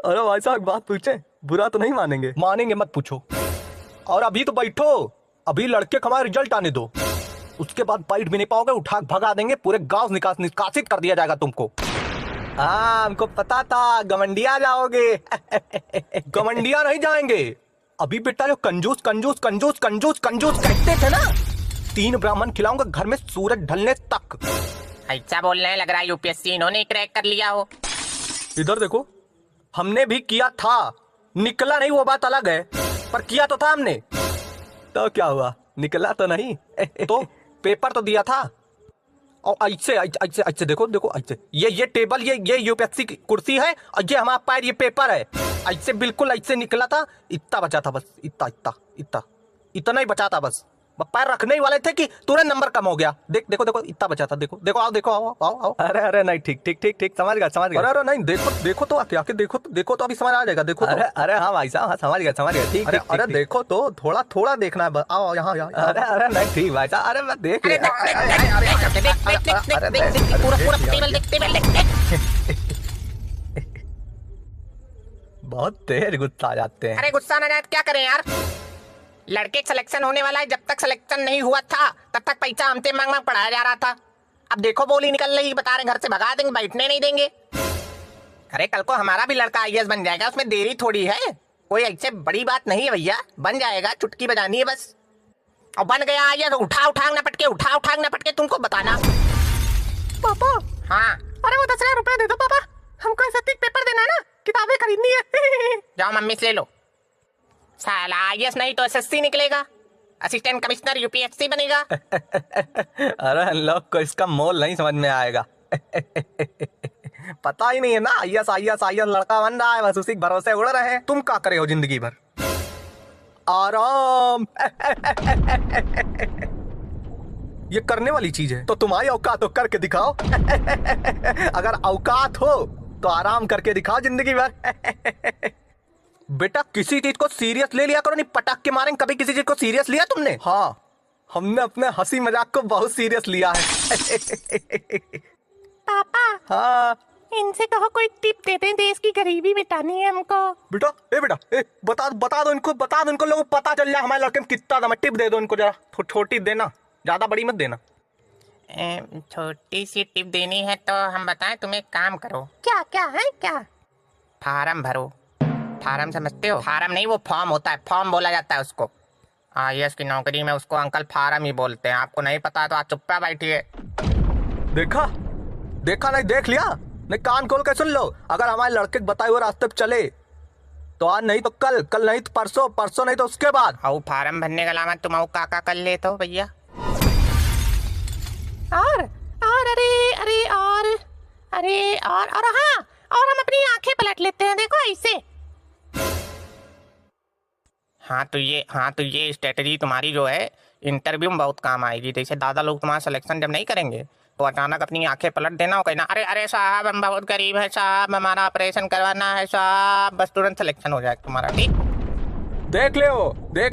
अरे भाई साहब बात पूछे, बुरा तो नहीं मानेंगे? मानेंगे मत पूछो। और अभी तो बैठो, अभी लड़के का हमारा रिजल्ट आने दो, उसके बाद बैठ भी नहीं पाओगे, उठा के भगा देंगे, पूरे गांव निकासित कर दिया जाएगा तुमको। हाँ हमको पता था गमंडिया जाओगे। गमंडिया नहीं जाएंगे। अभी बेटा जो कंजूस कंजूस कंजूस कंजूस कंजूस कहते थे ना, 3 ब्राह्मण खिलाऊंगा घर में सूरज ढलने तक। ऐसा बोल रहे हैं, लग रहा है यूपीएससी इन्होंने क्रैक कर लिया हो। इधर देखो, हमने भी किया था, निकला नहीं वो बात अलग है, पर किया तो था हमने। तो क्या हुआ, निकला तो नहीं? तो पेपर तो दिया था। और ऐसे ऐसे ऐसे देखो देखो, ऐसे ये टेबल, ये यूपीएससी की कुर्सी है, और ये हमारा पैर, ये पेपर है। ऐसे बिल्कुल ऐसे निकला था, इतना बचा था बस, इतना इतना इतना इतना ही बचा था बस पैर रखने ही वाले थे कि तुरंत नंबर कम हो गया। देखो देखो, इतना बचा था, देखो देखो, आओ देखो, आओ आओ आओ। अरे नहीं, ठीक ठीक ठीक ठीक, समझ गया समझ गया। अरे नहीं, देखो देखो तो आके देखो तो अभी समझ आ जाएगा। देखो अरे हाँ भाई साहब, हाँ समझ गया ठीक। अरे देखो तो, थोड़ा देखना है, आओ यहाँ। अरे नहीं ठीक भाई साहब, अरे मैं देख लिया। पूरा टेबल देख। बहुत तेज गुस्सा आ जाते हैं। अरे गुस्सा ना जाए क्या करें यार, लड़के सिलेक्शन होने वाला है, जब तक सिलेक्शन नहीं हुआ था तब तक पैसा हमसे मांग मांग पढ़ाया जा रहा था। अब देखो बोली निकल रही, बता रहे घर से भगा देंगे, बैठने नहीं देंगे। अरे कल को हमारा भी लड़का आईएएस बन जाएगा, उसमें देरी थोड़ी है, कोई ऐसे बड़ी बात नहीं है भैया, बन जाएगा, चुटकी बजानी है बस। और बन गया आईएएस, उठा ना पटके तुमको बताना। पापा। हाँ। अरे वो 10,000 रुपए दे दो पापा, हमको एसएससी पेपर देना है ना, किताबें खरीदनी है। जाओ मम्मी से ले लो। साला आईएएस नहीं तो एसएससी निकलेगा, असिस्टेंट कमिश्नर यूपीएससी बनेगा। अरे लोग को इसका मोल नहीं समझ में आएगा। पता ही नहीं है ना, आईएएस लड़का बन रहा है, बस उसी भरोसे उड़ रहे हैं। तुम क्या करे हो जिंदगी भर? आराम। ये करने वाली चीज है, तो तुम्हारी औकात हो करके दिखाओ। अगर औकात हो तो आराम करके दिखाओ जिंदगी भर। बेटा किसी चीज को सीरियस ले लिया करो, नहीं पटक के मारेंगे। कभी किसी चीज को सीरियस लिया तुमने? हाँ, हमने अपने हंसी मजाक को बहुत सीरियस लिया है। पापा। हाँ इनसे कहो कोई टिप दे दें, देश की गरीबी मिटानी है हमको। बेटा बता दो इनको, लोगों को पता चल जाए हमारे लड़के में कितना दम है। टिप दे दो इनको, जरा छोटी देना, ज्यादा बड़ी मत देना। छोटी सी टिप देनी है तो हम बताएं, तुम एक काम करो। क्या है क्या? फार्म भरो। फार्म समझते हो? फार्म नहीं, वो फॉर्म होता है, फॉर्म बोला जाता है उसको। आईएएस की नौकरी में उसको अंकल फार्म ही बोलते हैं। आपको नहीं पता तो आप चुप्पा बैठिए। देखा नहीं, देख लिया नहीं, कान खोल के सुन लो। अगर हमारे लड़के बताए हुए रास्ते पे चले तो आज नहीं तो कल नहीं तो परसों नहीं तो उसके बाद। आओ फार्म भरने के अलावा तुम आओ काका कर ले तो भैया। और हाँ, और हम अपनी आंखें पलट लेते हैं, देखो ऐसे। हाँ तो ये स्ट्रेटजी तुम्हारी जो है इंटरव्यू में बहुत काम आएगी। जैसे दादा लोग तुम्हारा सिलेक्शन जब नहीं करेंगे तो अचानक अपनी आंखें पलट देना और कहना, अरे साहब हम बहुत गरीब हैं साहब, हमारा ऑपरेशन करवाना है साहब, बस तुरंत सिलेक्शन हो जाएगा तुम्हारा। ठीक, देख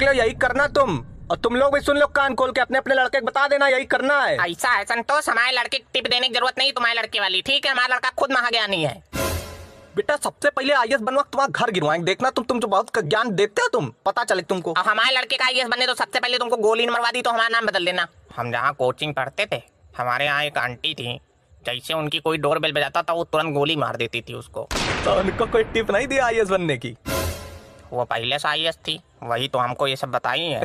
लो यही करना तुम। और तुम लोग भी सुन लो कान खोल के, अपने अपने लड़के को बता देना यही करना है। ऐसा है संतोष, हमारे लड़के की टिप देने की जरूरत नहीं तुम्हारे लड़के वाली, ठीक है? हमारा लड़का खुद महाज्ञानी है। बेटा सबसे पहले आईएएस बनवा तुम्हारा घर गिरवाएंगे, देखना। तुम जो बहुत ज्ञान देते हो, तुम पता चले तुमको। अब हमारे लड़के का आईएएस बनने तो सबसे पहले तुमको गोली मरवा दी तो हमारा नाम बदल देना। हम जहाँ कोचिंग पढ़ते थे, हमारे यहाँ एक आंटी थी, जैसे उनकी कोई डोर बेल बजाता था वो तुरंत गोली मार देती थी उसको। तो उनको कोई टिप नहीं दी आईएएस बनने की? वो पहले से आईएएस थी, वही तो हमको ये सब बताई है।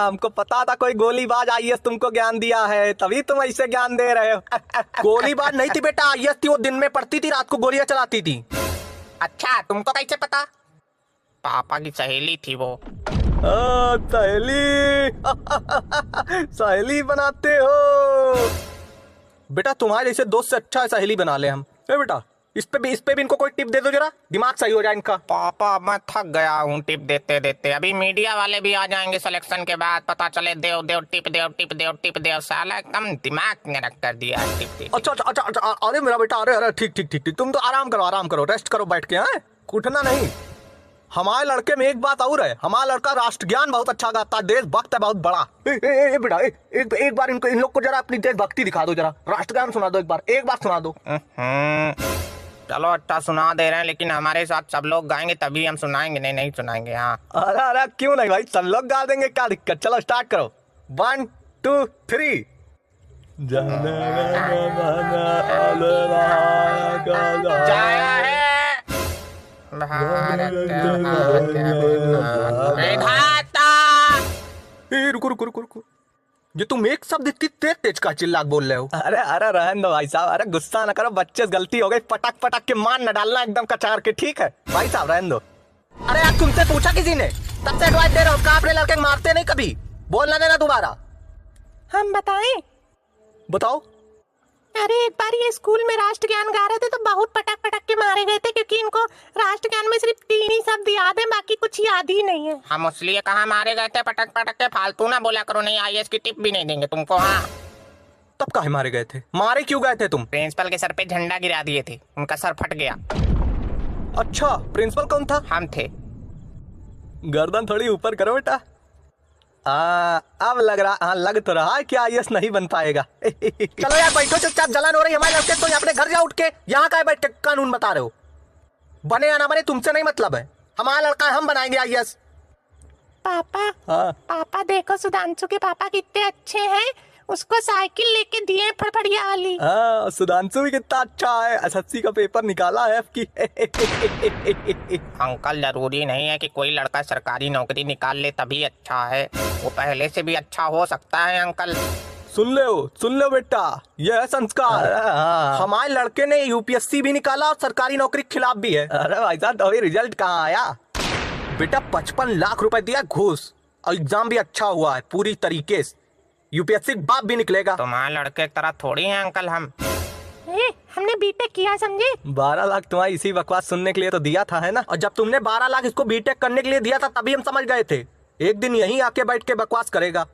हमको पता था कोई गोलीबाज आईएएस तुमको ज्ञान दिया है, तभी तुम ऐसे ज्ञान दे रहे हो। गोलीबाज नहीं थी बेटा, आईएएस थी, वो दिन में पढ़ती थी, रात को गोलियां चलाती थी। अच्छा, तुमको कैसे पता? पापा की सहेली थी वो। सहेली बनाते हो बेटा, तुम्हारे जैसे दोस्त से अच्छा सहेली बना ले हम। बेटा इस पे भी इनको कोई टिप दे दो, जरा दिमाग सही हो जाए इनका। पापा मैं थक गया हूँ टिप देते देते, अभी मीडिया वाले भी आ जाएंगे सिलेक्शन के बाद, पता चले देव टिप देव। साला एकदम दिमाग में रख कर दिया टिप। अच्छा, अरे मेरा बेटा, अरे ठीक, तुम तो आराम करो, रेस्ट करो बैठ के, हैं उठना नहीं। हमारे लड़के में एक बात और है, हमारा लड़का राष्ट्र ज्ञान बहुत अच्छा गाता है, देशभक्त है बहुत बड़ा। बेटा एक बार इन लोग को जरा अपनी देशभक्ति दिखा दो, जरा राष्ट्र ज्ञान सुना दो, एक बार सुना दो। चलो अच्छा सुना दे रहे हैं, लेकिन हमारे साथ सब लोग गाएंगे तभी हम सुनाएंगे, नहीं नहीं सुनाएंगे। हाँ अरे अरे क्यों नहीं भाई, सब लोग गा देंगे, क्या दिक्कत। चलो स्टार्ट करो, 1 2 3। जाया है भारत विधाता। रुको रुको रुको रुको, ये तुम एक शब्द इतनी तेज तेज का चिल्ला के बोल रहे हो। अरे अरे रहने दो भाई साहब, अरे गुस्सा ना करो, बच्चे से गलती हो गई, पटक पटक के मार न डालना एकदम कचार के, ठीक है भाई साहब रहने दो। अरे यार तुमसे पूछा किसी ने, तब से एडवाइस दे रहा हूँ, कहाँ अपने लड़के को मारते नहीं कभी, बोलना देना दोबारा। हम बताएं? बताओ। अरे एक बार ये स्कूल में राष्ट्र ज्ञान गा रहे थे तो बहुत पटक पटक के मारे गए थे, क्योंकि इनको राष्ट्र ज्ञान में सिर्फ 3 ही शब्द याद है, बाकी कुछ याद ही नहीं है। हम इसलिए कहाँ मारे गए थे पटक पटक के, फालतू ना बोला करो, नहीं आईएएस की टिप भी नहीं देंगे तुमको। हाँ तब काहे मारे गए थे, मारे क्यों गए थे तुम? प्रिंसिपल के सर पे झंडा गिरा दिए थे, उनका सर फट गया। अच्छा प्रिंसिपल कौन था? हम थे। गर्दन थोड़ी ऊपर करो बेटा। अब लग रहा, हाँ लग तो रहा है कि आईएएस नहीं बन पाएगा। चलो यार बैठो चुपचाप, जलन हो रही है हमारे लड़के तो, यहाँ अपने घर जा उठ के, यहाँ का बैठ के कानून बता रहे हो। बने या ना बने तुमसे नहीं मतलब है, हमारा लड़का है, हम बनाएंगे आईएएस। पापा हाँ पापा देखो, सुधांशु के पापा कितने अच्छे हैं, उसको साइकिल लेके दिए फड़फड़िया वाली। हाँ, सुधांशु भी कितना अच्छा है, एसएससी का पेपर निकाला है आपकी। अंकल जरूरी नहीं है कि कोई लड़का सरकारी नौकरी निकाल ले तभी अच्छा है, वो पहले से भी अच्छा हो सकता है अंकल। सुन लो बेटा, यह है संस्कार। हाँ। हमारे लड़के ने यूपीएससी भी निकाला और सरकारी नौकरी के खिलाफ भी है। अरे भाई साहब तो अभी रिजल्ट कहाँ आया? बेटा 55 लाख रुपए दिया घूस, और एग्जाम भी अच्छा हुआ है पूरी तरीके से, यूपीएससी बाप भी निकलेगा। तुम्हारे लड़के की तरह थोड़ी है अंकल हम। हमने बीटेक किया समझे। 12 लाख तुम्हारी इसी बकवास सुनने के लिए तो दिया था, है ना? और जब तुमने 12 लाख इसको बीटेक करने के लिए दिया था तभी हम समझ गए थे एक दिन यहीं आके बैठ के बकवास करेगा।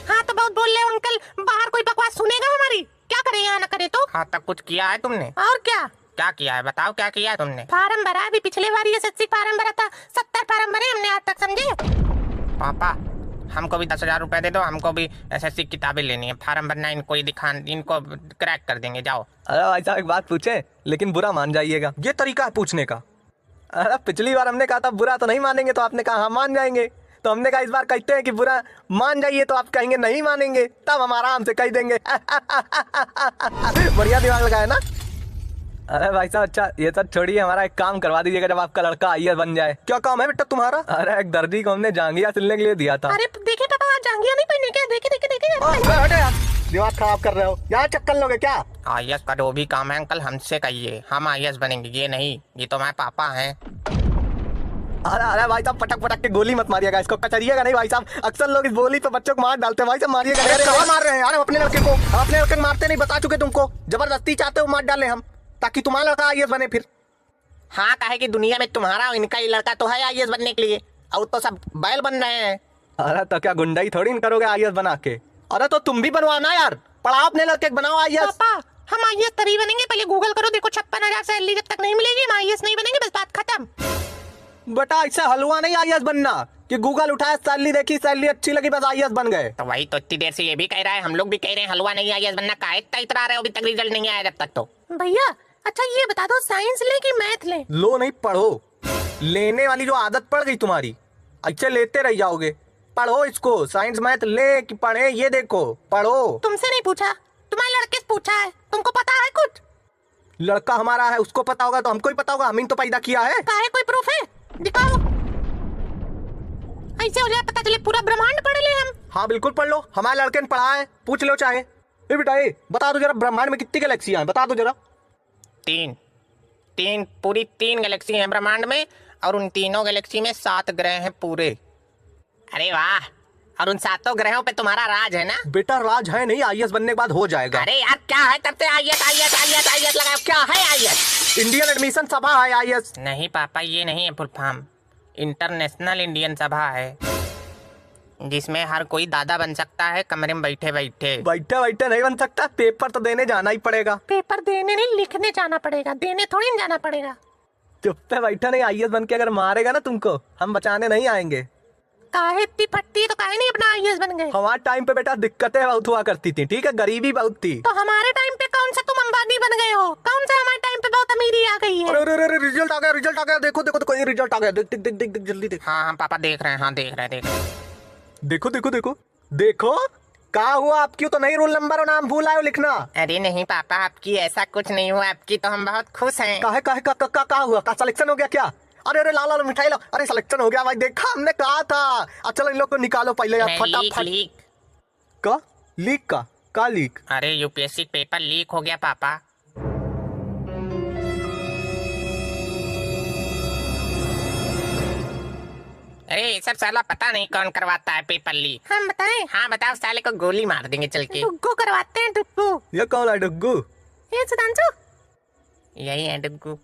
हाँ तो बहुत बोल रहे हो अंकल, बाहर कोई बकवास सुनेगा हमारी? क्या करे यहाँ ना करे तो। हाँ तक कुछ किया है तुमने? और क्या क्या किया है बताओ, क्या किया है तुमने? फार्म भरा, अभी पिछले बार ये 80 फार्म भरा था, 70 फार्म भरे हमने आज तक समझे। पापा हमको भी 10,000 रुपए दे दो, हमको भी एसएससी किताबें लेनी है, फार्म भरना, इनको ही दिखा, इनको क्रैक कर देंगे। जाओ। अरे भाई साहब एक बात पूछे, लेकिन बुरा मान जाइएगा। ये तरीका है पूछने का? अरे पिछली बार हमने कहा था बुरा तो नहीं मानेंगे, तो आपने कहा हाँ मान जाएंगे, तो हमने कहा इस बार कहते हैं कि बुरा मान जाइए, तो आप कहेंगे नहीं मानेंगे, तब हम आराम से कह देंगे। बढ़िया दिमाग लगाया ना? अरे भाई साहब अच्छा ये सब छोड़िए, हमारा एक काम करवा दीजिएगा जब आपका लड़का आईएएस बन जाए। क्या काम है बेटा तुम्हारा? अरे एक दर्जी को हमने जांघिया सिलने के लिए दिया था। अरे देखिए पापा, आज जांघिया नहीं पहने क्या? देखे देखे देखे हटो यार, दिमाग खराब कर रहे हो, यहाँ चक्कर लोगे क्या? आईएएस का जो भी काम है अंकल हमसे कहिए, हम आईएएस बनेंगे, ये नहीं, ये तो हमारे पापा हैं। अरे अरे भाई साहब पटक पटक के गोली मत मारिएगा, इसको कचरिएगा नहीं भाई साहब, अक्सर लोग इस गोली पे बच्चों को मार डालते हैं भाई साहब, मारिएगा नहीं। अरे कहाँ मार रहे हैं यार अपने लड़के को? अपने लड़के को मारते नहीं, बता चुके तुमको, जबरदस्ती चाहते हो मार डालें हम, ताकि तुम्हारा लड़का आईएएस बने फिर। हाँ कहे कि दुनिया में तुम्हारा और इनका ही लड़का तो है आईएएस बनने के लिए, और तो सब बैल बन रहे हैं। अरे तो क्या गुंडाई थोड़ी न करोगे आईएएस बना के? अरे तो तुम भी बनवाना यार, पढ़ाओ अपने लड़के को, बनाओ आईएएस। पापा हम आईएएस तभी बनेंगे, पहले गूगल करो, देखो 56,000 सैलरी जब तक नहीं मिलेगी हम आईएएस नहीं बनेंगे, बस बात खत्म। बेटा ऐसे हलवा नहीं आईएएस बनना कि गूगल उठाया, सैलरी देखी, सैलरी अच्छी लगी, बस आईएएस बन गए। तो वही तो इतनी देर से ये भी कह रहा है, हम लोग भी कह रहे हैं हलवा नहीं आईएएस बनना, काहे इतना इतरा रहे हो, अभी तक रिजल्ट नहीं आया जब तक। तो भैया अच्छा ये बता दो, साइंस ले कि मैथ ले? लो नहीं, पढ़ो, लेने वाली जो आदत पड़ गई तुम्हारी, अच्छे लेते रह जाओगे। पढ़ो इसको, साइंस मैथ ले कि पढ़े, ये देखो पढ़ो। तुमसे नहीं पूछा, तुम्हारे लड़के से पूछा है, तुमको पता है कुछ? लड़का हमारा है, उसको पता होगा तो हमको ही पता होगा, हम ही तो पैदा किया है। काहे कोई प्रूफ है? दिखाओ, ऐसे हो जाए पता चले पूरा ब्रह्मांड पढ़ ले हम। हाँ बिल्कुल पढ़ लो, हमारे लड़के ने पढ़ा है, पूछ लो चाहे। ए बेटा ए बता दो जरा, ब्रह्मांड में कितनी गैलेक्सियां हैं, बता दो जरा। 3 पूरी 3 गैलेक्सी हैं ब्रह्मांड में, और उन तीनों गैलेक्सी में 7 ग्रह हैं पूरे। अरे वाह, और उन 7 ग्रहों पे तुम्हारा राज है ना? बेटा राज है नहीं, आईएएस बनने के बाद हो जाएगा। अरे यार क्या है, तब से आईएएस आईएएस आईएएस आईएएस लगाओ, क्या है आईएएस? इंडियन एडमिशन सभा है आईएएस। नहीं पापा ये नहीं है फुल फॉर्म, इंटरनेशनल इंडियन सभा है, जिसमें हर कोई दादा बन सकता है कमरे में बैठे बैठे। बैठे बैठे नहीं बन सकता, पेपर तो देने जाना ही पड़ेगा। पेपर देने नहीं, लिखने जाना पड़ेगा, देने थोड़ी न जाना पड़ेगा। चुप पे बैठा नहीं, आईएएस बन के अगर मारेगा ना तुमको, हम बचाने नहीं आएंगे। काहे इतनी फटती है तो काहे नहीं अपना आईएएस बन गए? हमारे टाइम पे बेटा दिक्कतें बहुत हुआ करती थी, ठीक है, गरीबी बहुत थी। तो हमारे टाइम पे का कौन सा तुम अंबानी बन गए हो? कौन सा हमारे टाइम पे बहुत अमीरी आ गई है? अरे अरे अरे रिजल्ट आ गया, देखो देखो देखो, ये रिजल्ट आ गया, देख देख देख देख देख, जल्दी देख। हाँ हाँ पापा देख रहे हैं, हाँ देख रहे हैं। देखो देखो देखो देखो, क्या हुआ आपकी? तो नहीं रोल नंबर और नाम भूल आए हो लिखना। अरे नहीं पापा, आपकी ऐसा कुछ नहीं हुआ, आपकी तो हम बहुत खुश हैं। काहे काहे का हुआ? का सिलेक्शन हो गया क्या? अरे अरे ला ला ला, मिठाई ला। अरे सिलेक्शन हो गया भाई, देखा हमने कहा था। अच्छा चलो इन लोग को निकालो पहले यार, लीक फटाफट। लीक। का लीक? का लीक? अरे यूपीएससी पेपर लीक हो गया पापा। अरे ये सब साला पता नहीं कौन करवाता है पेपर लीक। हम बताएं? हाँ बताओ, साले को गोली मार देंगे चल के। डुग्गू करवाते हैं, डुग्गू। ये कौन है डुग्गू? ये सुधांशु। यही है डुग्गू।